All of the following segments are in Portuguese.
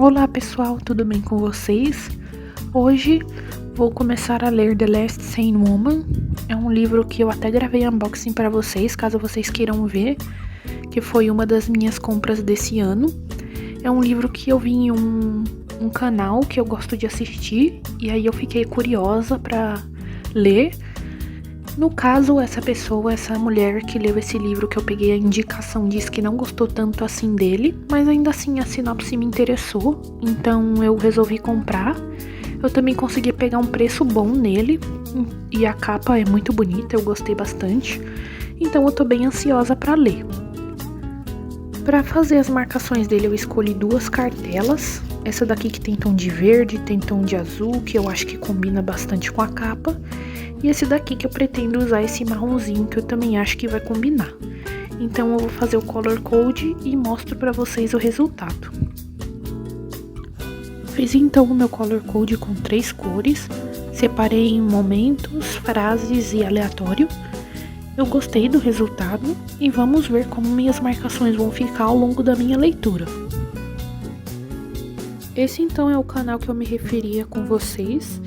Olá pessoal, tudo bem com vocês? Hoje vou começar a ler The Last Sane Woman. É um livro que eu até gravei unboxing para vocês, caso vocês queiram ver, que foi uma das minhas compras desse ano. É um livro que eu vi em um canal que eu gosto de assistir, e aí eu fiquei curiosa para ler. No caso, essa mulher que leu esse livro que eu peguei a indicação, disse que não gostou tanto assim dele, mas ainda assim a sinopse me interessou, então eu resolvi comprar. Eu também consegui pegar um preço bom nele, e a capa é muito bonita, eu gostei bastante, então eu tô bem ansiosa para ler. Para fazer as marcações dele, eu escolhi 2 cartelas, essa daqui que tem tom de verde, tem tom de azul, que eu acho que combina bastante com a capa. E esse daqui que eu pretendo usar esse marronzinho, que eu também acho que vai combinar. Então eu vou fazer o color code e mostro pra vocês o resultado. Fiz então o meu color code com 3 cores. Separei em momentos, frases e aleatório. Eu gostei do resultado e vamos ver como minhas marcações vão ficar ao longo da minha leitura. Esse então é o canal que eu me referia com vocês.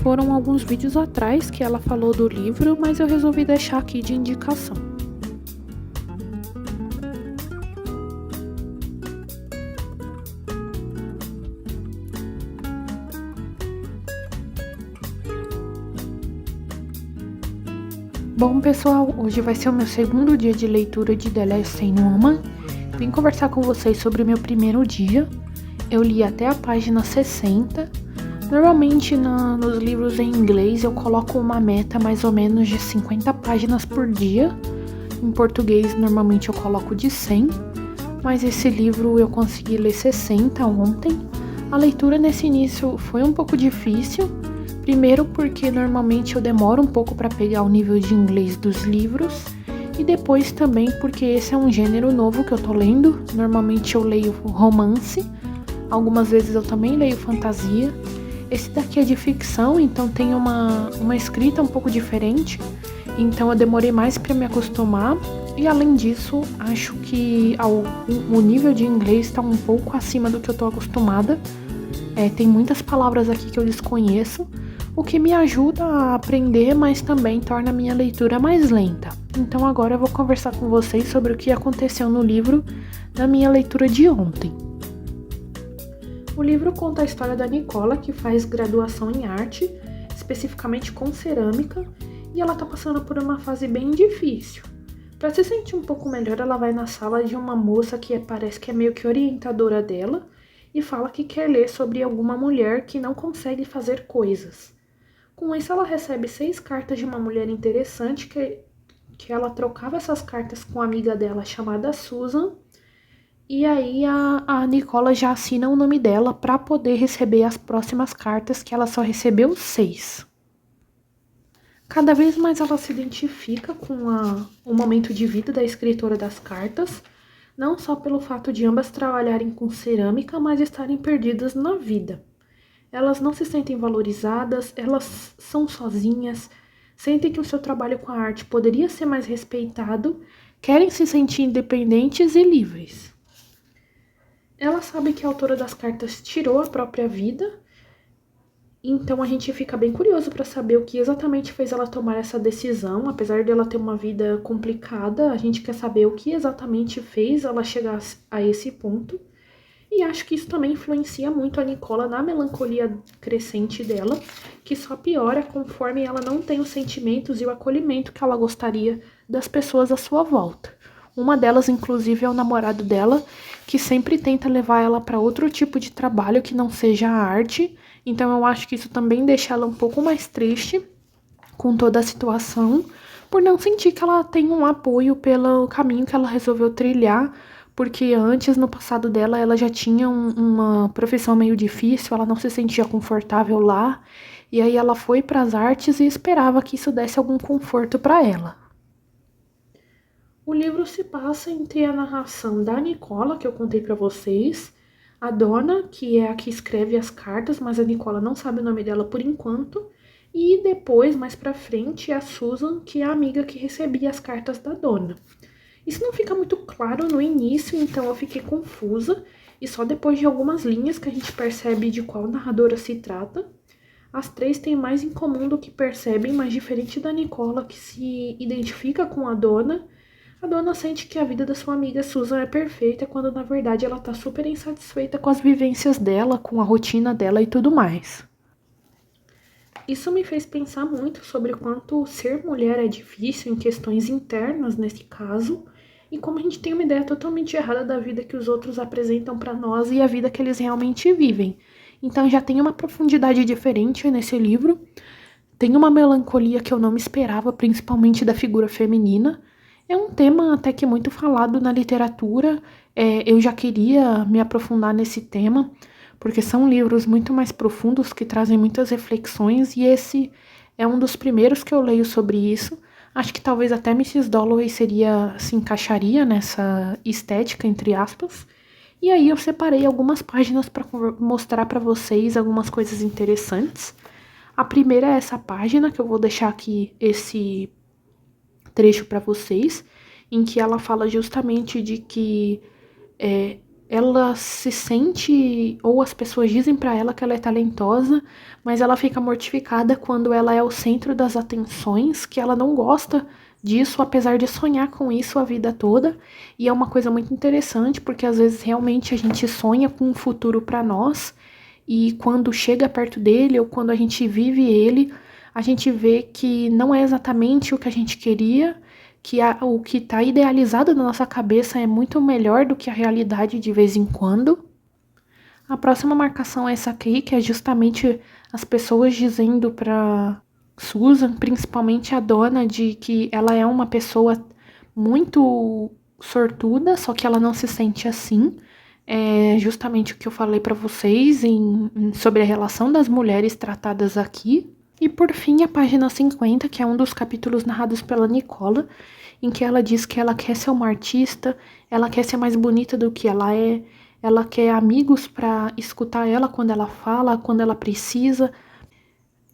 Foram alguns vídeos atrás que ela falou do livro, mas eu resolvi deixar aqui de indicação. Bom pessoal, hoje vai ser o meu segundo dia de leitura de The Last Sane Woman. Vim conversar com vocês sobre o meu primeiro dia. Eu li até a página 60. Normalmente nos livros em inglês eu coloco uma meta mais ou menos de 50 páginas por dia. Em português normalmente eu coloco de 100, mas esse livro eu consegui ler 60 ontem. A leitura nesse início foi um pouco difícil, primeiro porque normalmente eu demoro um pouco para pegar o nível de inglês dos livros, e depois também porque esse é um gênero novo que eu tô lendo. Normalmente eu leio romance, algumas vezes eu também leio fantasia. Esse daqui é de ficção, então tem uma escrita um pouco diferente, então eu demorei mais para me acostumar, e além disso, acho que o nível de inglês está um pouco acima do que eu tô acostumada. Tem muitas palavras aqui que eu desconheço, o que me ajuda a aprender, mas também torna a minha leitura mais lenta. Então agora eu vou conversar com vocês sobre o que aconteceu no livro na minha leitura de ontem. O livro conta a história da Nicola, que faz graduação em arte, especificamente com cerâmica, e ela tá passando por uma fase bem difícil. Para se sentir um pouco melhor, ela vai na sala de uma moça que parece que é meio que orientadora dela, e fala que quer ler sobre alguma mulher que não consegue fazer coisas. Com isso, ela recebe 6 cartas de uma mulher interessante, que ela trocava essas cartas com uma amiga dela chamada Susan. E aí a Nicola já assina o nome dela para poder receber as próximas cartas, que ela só recebeu 6. Cada vez mais ela se identifica com o momento de vida da escritora das cartas, não só pelo fato de ambas trabalharem com cerâmica, mas estarem perdidas na vida. Elas não se sentem valorizadas, elas são sozinhas, sentem que o seu trabalho com a arte poderia ser mais respeitado, querem se sentir independentes e livres. Ela sabe que a autora das cartas tirou a própria vida, então a gente fica bem curioso para saber o que exatamente fez ela tomar essa decisão. Apesar de ela ter uma vida complicada, a gente quer saber o que exatamente fez ela chegar a esse ponto. E acho que isso também influencia muito a Nicola na melancolia crescente dela, que só piora conforme ela não tem os sentimentos e o acolhimento que ela gostaria das pessoas à sua volta. Uma delas, inclusive, é o namorado dela, que sempre tenta levar ela para outro tipo de trabalho que não seja a arte. Então eu acho que isso também deixa ela um pouco mais triste com toda a situação, por não sentir que ela tem um apoio pelo caminho que ela resolveu trilhar, porque antes, no passado dela, ela já tinha uma profissão meio difícil, ela não se sentia confortável lá, e aí ela foi para as artes e esperava que isso desse algum conforto para ela. O livro se passa entre a narração da Nicola, que eu contei para vocês, a Donna, que é a que escreve as cartas, mas a Nicola não sabe o nome dela por enquanto, e depois, mais pra frente, a Susan, que é a amiga que recebia as cartas da Donna. Isso não fica muito claro no início, então eu fiquei confusa, e só depois de algumas linhas que a gente percebe de qual narradora se trata. As três têm mais em comum do que percebem, mas diferente da Nicola, que se identifica com a dona sente que a vida da sua amiga Susan é perfeita, quando na verdade ela tá super insatisfeita com as vivências dela, com a rotina dela e tudo mais. Isso me fez pensar muito sobre o quanto ser mulher é difícil em questões internas nesse caso, e como a gente tem uma ideia totalmente errada da vida que os outros apresentam pra nós e a vida que eles realmente vivem. Então já tem uma profundidade diferente nesse livro, tem uma melancolia que eu não me esperava, principalmente da figura feminina. É um tema até que muito falado na literatura, eu já queria me aprofundar nesse tema, porque são livros muito mais profundos que trazem muitas reflexões, e esse é um dos primeiros que eu leio sobre isso. Acho que talvez até Mrs. Dalloway se encaixaria nessa estética, entre aspas. E aí eu separei algumas páginas para mostrar para vocês algumas coisas interessantes. A primeira é essa página, que eu vou deixar aqui esse trecho para vocês, em que ela fala justamente de que ela se sente, ou as pessoas dizem para ela que ela é talentosa, mas ela fica mortificada quando ela é o centro das atenções, que ela não gosta disso, apesar de sonhar com isso a vida toda. E é uma coisa muito interessante, porque às vezes realmente a gente sonha com um futuro para nós, e quando chega perto dele, ou quando a gente vive ele, a gente vê que não é exatamente o que a gente queria, que o que está idealizado na nossa cabeça é muito melhor do que a realidade de vez em quando. A próxima marcação é essa aqui, que é justamente as pessoas dizendo para Susan, principalmente a dona, de que ela é uma pessoa muito sortuda, só que ela não se sente assim. É justamente o que eu falei para vocês sobre a relação das mulheres tratadas aqui. E por fim, a página 50, que é um dos capítulos narrados pela Nicola, em que ela diz que ela quer ser uma artista, ela quer ser mais bonita do que ela quer amigos para escutar ela quando ela fala, quando ela precisa,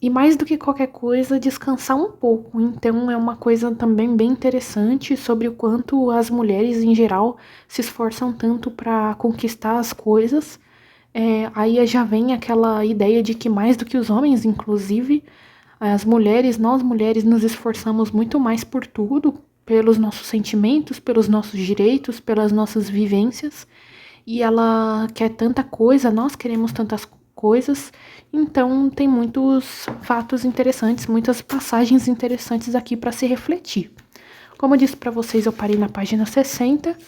e mais do que qualquer coisa, descansar um pouco. Então é uma coisa também bem interessante sobre o quanto as mulheres em geral se esforçam tanto para conquistar as coisas. Aí já vem aquela ideia de que mais do que os homens, inclusive, nós mulheres nos esforçamos muito mais por tudo, pelos nossos sentimentos, pelos nossos direitos, pelas nossas vivências, e ela quer tanta coisa, nós queremos tantas coisas, então tem muitos fatos interessantes, muitas passagens interessantes aqui para se refletir. Como eu disse para vocês, eu parei na página 60,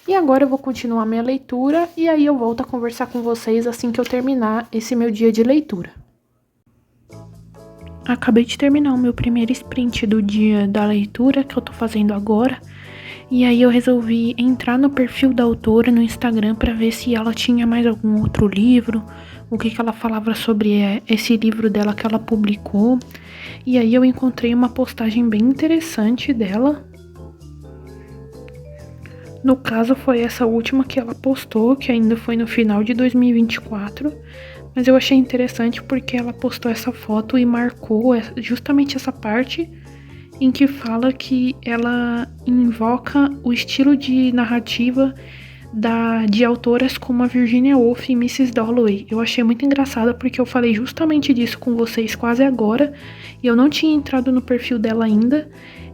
e agora eu vou continuar minha leitura, e aí eu volto a conversar com vocês assim que eu terminar esse meu dia de leitura. Acabei de terminar o meu primeiro sprint do dia da leitura, que eu tô fazendo agora, e aí eu resolvi entrar no perfil da autora no Instagram para ver se ela tinha mais algum outro livro, o que ela falava sobre esse livro dela que ela publicou, e aí eu encontrei uma postagem bem interessante dela. No caso, foi essa última que ela postou, que ainda foi no final de 2024, mas eu achei interessante porque ela postou essa foto e marcou justamente essa parte em que fala que ela invoca o estilo de narrativa de autoras como a Virginia Woolf e Mrs. Dalloway. Eu achei muito engraçada porque eu falei justamente disso com vocês quase agora, e eu não tinha entrado no perfil dela ainda.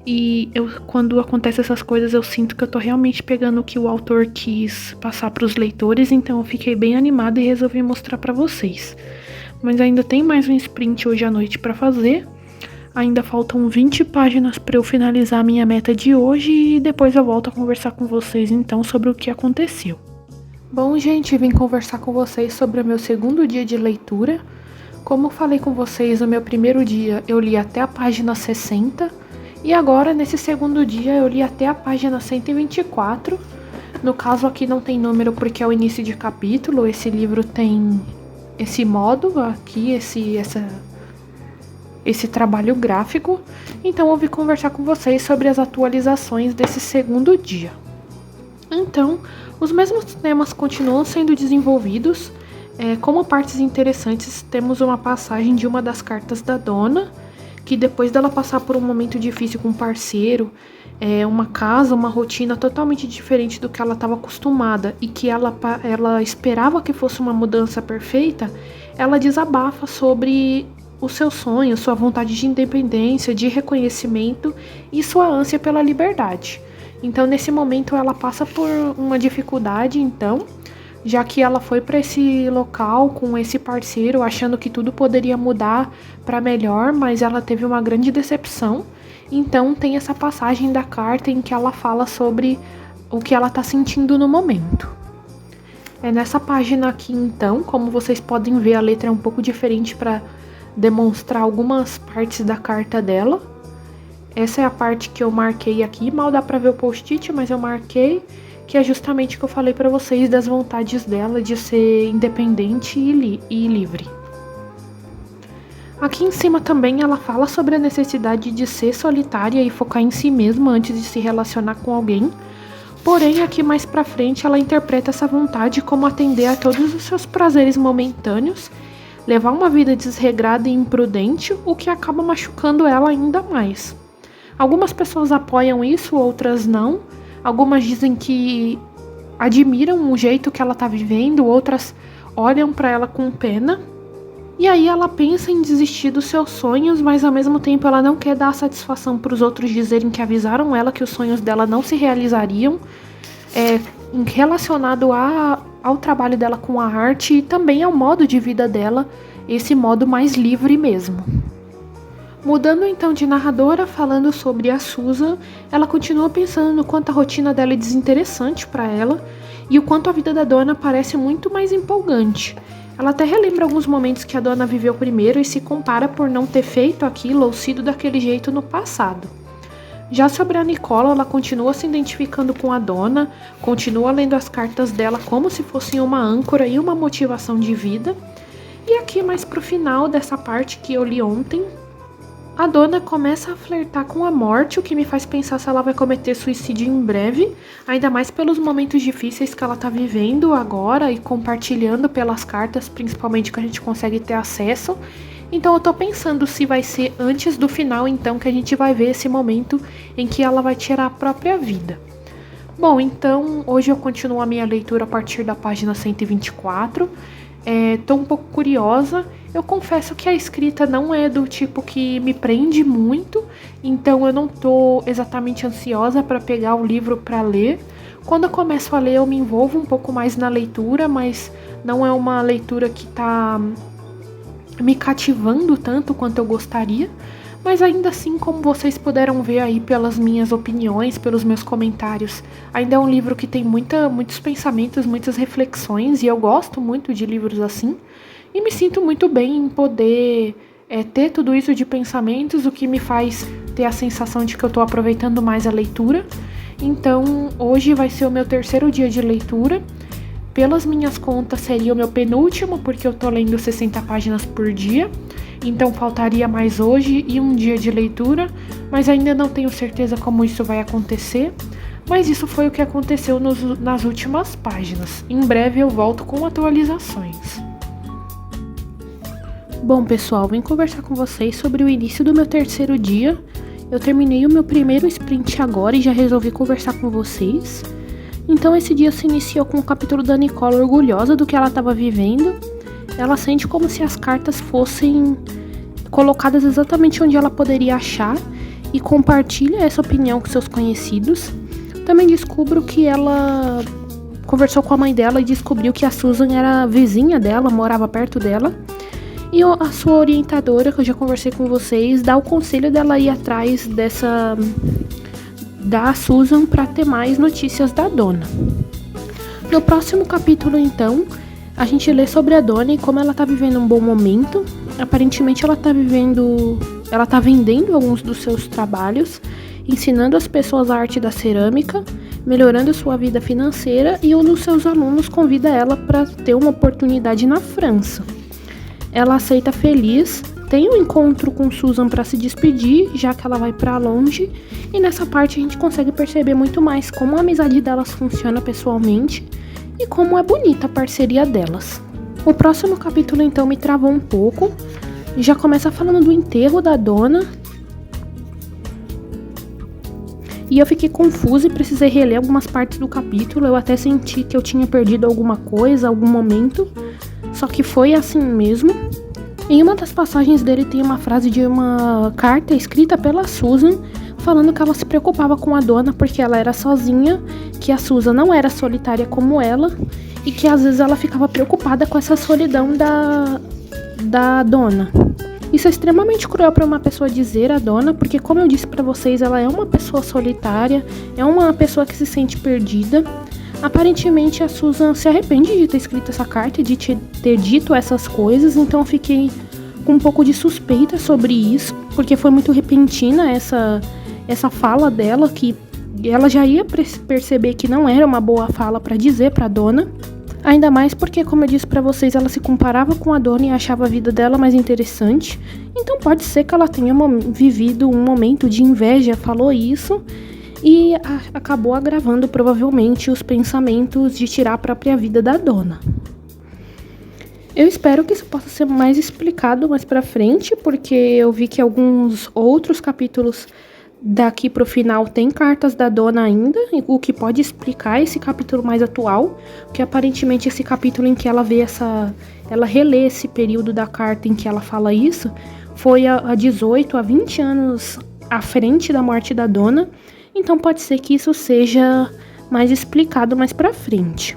E quando acontecem essas coisas, eu sinto que eu tô realmente pegando o que o autor quis passar pros leitores, então eu fiquei bem animada e resolvi mostrar pra vocês. Mas ainda tem mais um sprint hoje à noite pra fazer. Ainda faltam 20 páginas pra eu finalizar a minha meta de hoje, e depois eu volto a conversar com vocês então sobre o que aconteceu. Bom, gente, vim conversar com vocês sobre o meu segundo dia de leitura. Como eu falei com vocês, no meu primeiro dia eu li até a página 60, e agora, nesse segundo dia, eu li até a página 124. No caso, aqui não tem número porque é o início de capítulo. Esse livro tem esse modo aqui, esse trabalho gráfico. Então, eu vim conversar com vocês sobre as atualizações desse segundo dia. Então, os mesmos temas continuam sendo desenvolvidos. Como partes interessantes, temos uma passagem de uma das cartas da dona, que depois dela passar por um momento difícil com um parceiro, uma casa, uma rotina totalmente diferente do que ela estava acostumada e que ela esperava que fosse uma mudança perfeita, ela desabafa sobre os seus sonhos, sua vontade de independência, de reconhecimento e sua ânsia pela liberdade. Então, nesse momento, ela passa por uma dificuldade, então, já que ela foi para esse local com esse parceiro, achando que tudo poderia mudar para melhor, mas ela teve uma grande decepção. Então, tem essa passagem da carta em que ela fala sobre o que ela está sentindo no momento. É nessa página aqui, então, como vocês podem ver, a letra é um pouco diferente para demonstrar algumas partes da carta dela. Essa é a parte que eu marquei aqui, mal dá pra ver o post-it, mas eu marquei, que é justamente o que eu falei pra vocês das vontades dela de ser independente e livre. Aqui em cima também ela fala sobre a necessidade de ser solitária e focar em si mesma antes de se relacionar com alguém. Porém, aqui mais pra frente ela interpreta essa vontade como atender a todos os seus prazeres momentâneos, levar uma vida desregrada e imprudente, o que acaba machucando ela ainda mais. Algumas pessoas apoiam isso, outras não. Algumas dizem que admiram o jeito que ela tá vivendo, outras olham para ela com pena. E aí ela pensa em desistir dos seus sonhos, mas ao mesmo tempo ela não quer dar satisfação para os outros dizerem que avisaram ela que os sonhos dela não se realizariam, relacionado ao trabalho dela com a arte e também ao modo de vida dela, esse modo mais livre mesmo. Mudando então de narradora, falando sobre a Susan, ela continua pensando no quanto a rotina dela é desinteressante para ela e o quanto a vida da dona parece muito mais empolgante. Ela até relembra alguns momentos que a dona viveu primeiro e se compara por não ter feito aquilo ou sido daquele jeito no passado. Já sobre a Nicola, ela continua se identificando com a dona, continua lendo as cartas dela como se fossem uma âncora e uma motivação de vida. E aqui mais pro final dessa parte que eu li ontem, a dona começa a flertar com a morte, o que me faz pensar se ela vai cometer suicídio em breve, ainda mais pelos momentos difíceis que ela tá vivendo agora e compartilhando pelas cartas, principalmente que a gente consegue ter acesso. Então eu tô pensando se vai ser antes do final, então, que a gente vai ver esse momento em que ela vai tirar a própria vida. Bom, então hoje eu continuo a minha leitura a partir da página 124. Tô um pouco curiosa. Eu confesso que a escrita não é do tipo que me prende muito, então eu não tô exatamente ansiosa para pegar o livro para ler. Quando eu começo a ler, eu me envolvo um pouco mais na leitura, mas não é uma leitura que tá me cativando tanto quanto eu gostaria. Mas ainda assim, como vocês puderam ver aí pelas minhas opiniões, pelos meus comentários, ainda é um livro que tem muitos pensamentos, muitas reflexões, e eu gosto muito de livros assim. E me sinto muito bem em poder ter tudo isso de pensamentos, o que me faz ter a sensação de que eu estou aproveitando mais a leitura. Então, hoje vai ser o meu terceiro dia de leitura. Pelas minhas contas, seria o meu penúltimo, porque eu tô lendo 60 páginas por dia. Então, faltaria mais hoje e um dia de leitura, mas ainda não tenho certeza como isso vai acontecer. Mas isso foi o que aconteceu nas últimas páginas. Em breve eu volto com atualizações. Bom, pessoal, vim conversar com vocês sobre o início do meu terceiro dia. Eu terminei o meu primeiro sprint agora e já resolvi conversar com vocês. Então esse dia se iniciou com o capítulo da Nicole orgulhosa do que ela estava vivendo. Ela sente como se as cartas fossem colocadas exatamente onde ela poderia achar e compartilha essa opinião com seus conhecidos. Também descubro que ela conversou com a mãe dela e descobriu que a Susan era vizinha dela, morava perto dela. E a sua orientadora, que eu já conversei com vocês, dá o conselho dela ir atrás da Susan para ter mais notícias da dona. No próximo capítulo, então, a gente lê sobre a dona e como ela tá vivendo um bom momento. Aparentemente ela tá vendendo alguns dos seus trabalhos, ensinando as pessoas a arte da cerâmica, melhorando sua vida financeira, e um dos seus alunos convida ela para ter uma oportunidade na França. Ela aceita feliz, tem um encontro com Susan para se despedir, já que ela vai para longe, e nessa parte a gente consegue perceber muito mais como a amizade delas funciona pessoalmente e como é bonita a parceria delas. O próximo capítulo então me travou um pouco, já começa falando do enterro da dona, E eu fiquei confusa e precisei reler algumas partes do capítulo. Eu até senti que eu tinha perdido alguma coisa, algum momento. Só que foi assim mesmo. Em uma das passagens dele tem uma frase de uma carta escrita pela Susan, falando que ela se preocupava com a Donna porque ela era sozinha, que a Susan não era solitária como ela, e que às vezes ela ficava preocupada com essa solidão da Donna. Isso é extremamente cruel para uma pessoa dizer, a Donna, porque como eu disse para vocês, ela é uma pessoa solitária, é uma pessoa que se sente perdida. Aparentemente a Susan se arrepende de ter escrito essa carta e de ter dito essas coisas, então eu fiquei com um pouco de suspeita sobre isso, porque foi muito repentina essa fala dela, que ela já ia perceber que não era uma boa fala para dizer para Donna. Ainda mais porque, como eu disse pra vocês, ela se comparava com a Donna e achava a vida dela mais interessante. Então pode ser que ela tenha vivido um momento de inveja, falou isso, e acabou agravando provavelmente os pensamentos de tirar a própria vida da Donna. Eu espero que isso possa ser mais explicado mais pra frente, porque eu vi que alguns outros capítulos daqui pro final tem cartas da Donna ainda, o que pode explicar esse capítulo mais atual, que aparentemente esse capítulo em que ela vê ela relê esse período da carta em que ela fala isso, foi a 18 a 20 anos à frente da morte da Donna, então pode ser que isso seja mais explicado mais pra frente.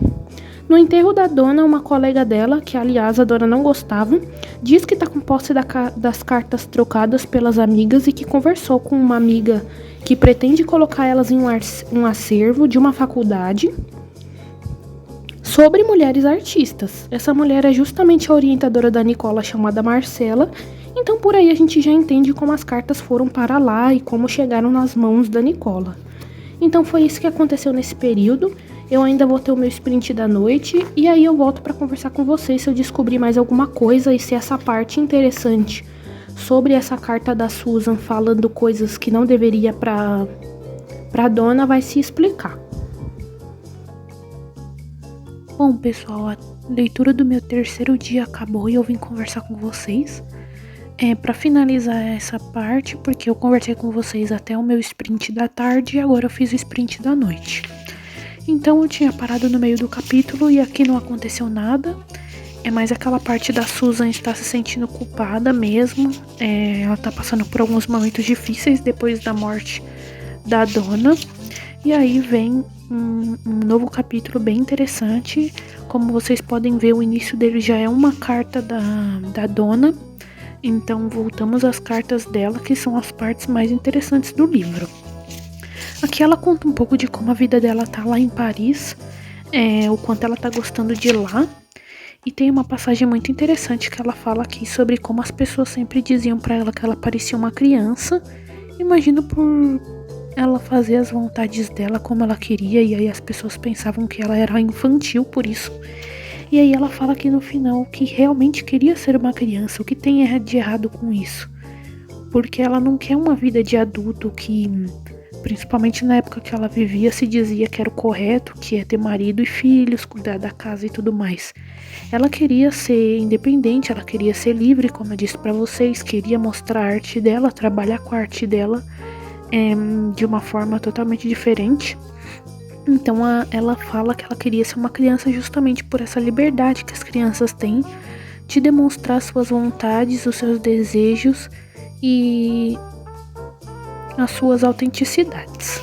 No enterro da Donna, uma colega dela, que aliás a Donna não gostava, diz que está com posse das cartas trocadas pelas amigas e que conversou com uma amiga que pretende colocar elas em um acervo de uma faculdade sobre mulheres artistas. Essa mulher é justamente a orientadora da Nicola, chamada Marcela, então por aí a gente já entende como as cartas foram para lá e como chegaram nas mãos da Nicola. Então foi isso que aconteceu nesse período. Eu ainda vou ter o meu sprint da noite e aí eu volto para conversar com vocês se eu descobrir mais alguma coisa e se essa parte interessante sobre essa carta da Susan falando coisas que não deveria pra Donna vai se explicar. Bom, pessoal, a leitura do meu terceiro dia acabou e eu vim conversar com vocês. Para finalizar essa parte, porque eu conversei com vocês até o meu sprint da tarde e agora eu fiz o sprint da noite. Então eu tinha parado no meio do capítulo e aqui não aconteceu nada. É mais aquela parte da Susan estar se sentindo culpada mesmo. Ela tá passando por alguns momentos difíceis depois da morte da Donna. E aí vem um novo capítulo bem interessante. Como vocês podem ver, o início dele já é uma carta da Donna. Então voltamos às cartas dela, que são as partes mais interessantes do livro. Aqui ela conta um pouco de como a vida dela tá lá em Paris, o quanto ela tá gostando de lá. E tem uma passagem muito interessante que ela fala aqui sobre como as pessoas sempre diziam pra ela que ela parecia uma criança. Imagino por ela fazer as vontades dela como ela queria, e aí as pessoas pensavam que ela era infantil por isso. E aí ela fala aqui no final que realmente queria ser uma criança, o que tem de errado com isso? Porque ela não quer uma vida de adulto que, principalmente na época que ela vivia, se dizia que era o correto, que é ter marido e filhos, cuidar da casa e tudo mais. Ela queria ser independente, ela queria ser livre, como eu disse pra vocês, queria mostrar a arte dela, trabalhar com a arte dela de uma forma totalmente diferente. Então ela fala que ela queria ser uma criança justamente por essa liberdade que as crianças têm de demonstrar suas vontades, os seus desejos e as suas autenticidades.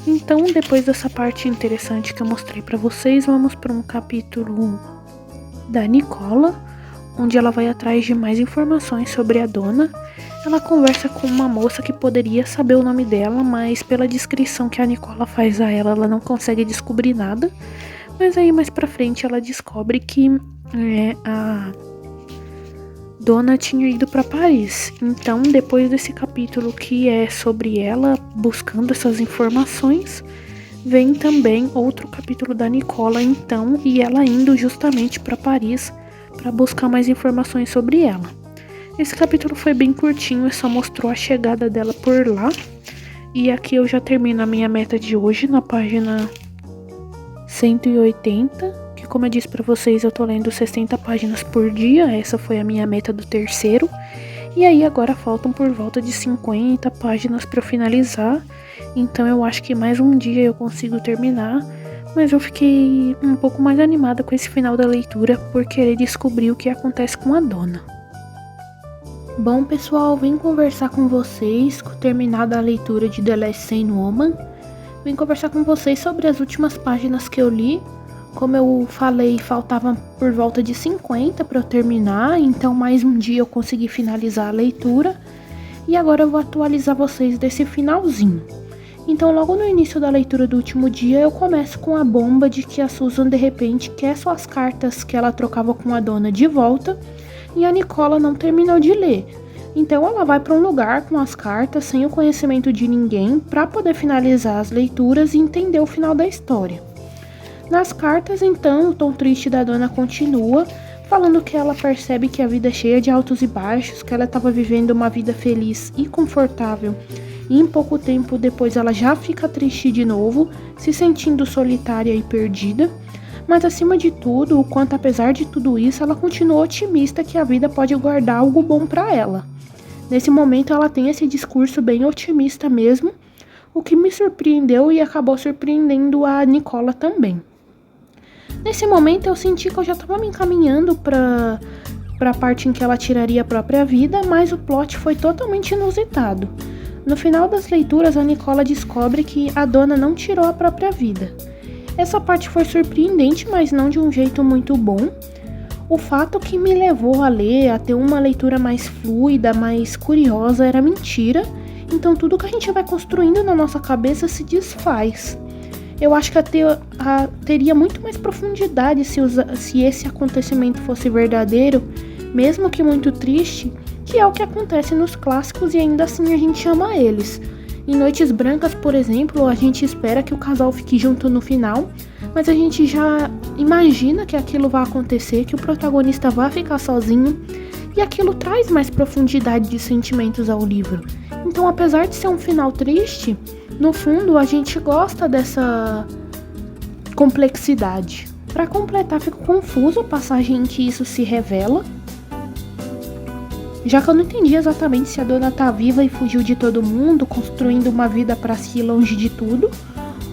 Então, depois dessa parte interessante que eu mostrei pra vocês, vamos para um capítulo da Nicola, onde ela vai atrás de mais informações sobre a Donna. Ela conversa com uma moça que poderia saber o nome dela, mas pela descrição que a Nicola faz a ela não consegue descobrir nada. Mas aí mais pra frente ela descobre que a Donna tinha ido pra Paris. Então, depois desse capítulo que é sobre ela buscando essas informações, vem também outro capítulo da Nicola, então, e ela indo justamente pra Paris para buscar mais informações sobre ela. Esse capítulo foi bem curtinho, só mostrou a chegada dela por lá. E aqui eu já termino a minha meta de hoje na página 180, que como eu disse pra vocês, eu tô lendo 60 páginas por dia, essa foi a minha meta do terceiro. E aí agora faltam por volta de 50 páginas para eu finalizar. Então eu acho que mais um dia eu consigo terminar. Mas eu fiquei um pouco mais animada com esse final da leitura por querer descobrir o que acontece com a dona. Bom, pessoal, vim conversar com vocês, terminada a leitura de The Last Sane Woman. Vim conversar com vocês sobre as últimas páginas que eu li. Como eu falei, faltava por volta de 50 para eu terminar, então mais um dia eu consegui finalizar a leitura. E agora eu vou atualizar vocês desse finalzinho. Então, logo no início da leitura do último dia, eu começo com a bomba de que a Susan, de repente, quer suas cartas que ela trocava com a dona de volta, e a Nicola não terminou de ler. Então, ela vai para um lugar com as cartas, sem o conhecimento de ninguém, para poder finalizar as leituras e entender o final da história. Nas cartas, então, o tom triste da dona continua, falando que ela percebe que a vida é cheia de altos e baixos, que ela estava vivendo uma vida feliz e confortável, e em pouco tempo depois ela já fica triste de novo, se sentindo solitária e perdida. Mas acima de tudo, o quanto apesar de tudo isso, ela continua otimista que a vida pode guardar algo bom para ela. Nesse momento ela tem esse discurso bem otimista mesmo, o que me surpreendeu e acabou surpreendendo a Nicola também. Nesse momento eu senti que eu já estava me encaminhando para a parte em que ela tiraria a própria vida, mas o plot foi totalmente inusitado. No final das leituras, a Nicola descobre que a dona não tirou a própria vida. Essa parte foi surpreendente, mas não de um jeito muito bom. O fato que me levou a ler, a ter uma leitura mais fluida, mais curiosa, era mentira. Então tudo que a gente vai construindo na nossa cabeça se desfaz. Eu acho que teria muito mais profundidade se esse acontecimento fosse verdadeiro, mesmo que muito triste, que é o que acontece nos clássicos e ainda assim a gente ama eles. Em Noites Brancas, por exemplo, a gente espera que o casal fique junto no final, mas a gente já imagina que aquilo vai acontecer, que o protagonista vai ficar sozinho, e aquilo traz mais profundidade de sentimentos ao livro. Então, apesar de ser um final triste, no fundo a gente gosta dessa complexidade. Para completar, fico confuso a passagem em que isso se revela, já que eu não entendi exatamente se a dona tá viva e fugiu de todo mundo, construindo uma vida para si longe de tudo,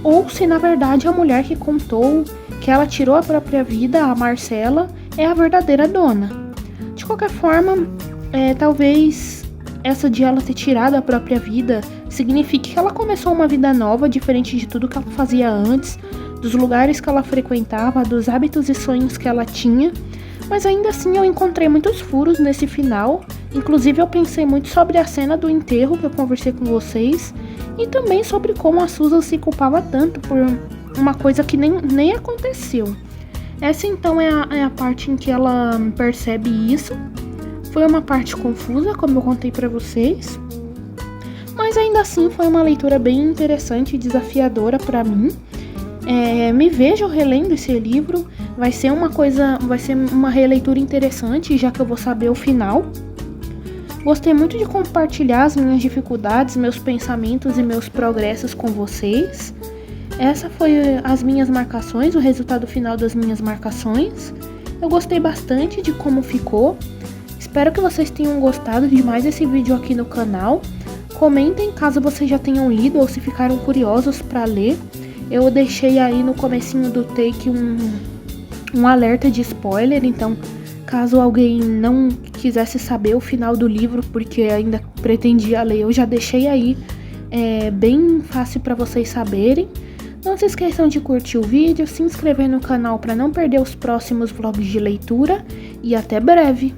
ou se na verdade a mulher que contou que ela tirou a própria vida, a Marcela, é a verdadeira dona. De qualquer forma, talvez essa de ela ter tirado a própria vida signifique que ela começou uma vida nova, diferente de tudo que ela fazia antes, dos lugares que ela frequentava, dos hábitos e sonhos que ela tinha. Mas ainda assim eu encontrei muitos furos nesse final. Inclusive eu pensei muito sobre a cena do enterro que eu conversei com vocês, e também sobre como a Susan se culpava tanto por uma coisa que nem aconteceu. Essa então é a parte em que ela percebe isso. Foi uma parte confusa, como eu contei pra vocês, mas ainda assim foi uma leitura bem interessante e desafiadora pra mim. Me vejo relendo esse livro. Vai ser uma releitura interessante, já que eu vou saber o final. Gostei muito de compartilhar as minhas dificuldades, meus pensamentos e meus progressos com vocês. Essa foi as minhas marcações, o resultado final das minhas marcações. Eu gostei bastante de como ficou. Espero que vocês tenham gostado de mais esse vídeo aqui no canal. Comentem caso vocês já tenham lido ou se ficaram curiosos para ler. Eu deixei aí no comecinho do take um alerta de spoiler, então caso alguém não quisesse saber o final do livro porque ainda pretendia ler, eu já deixei aí bem fácil para vocês saberem. Não se esqueçam de curtir o vídeo, se inscrever no canal para não perder os próximos vlogs de leitura e até breve!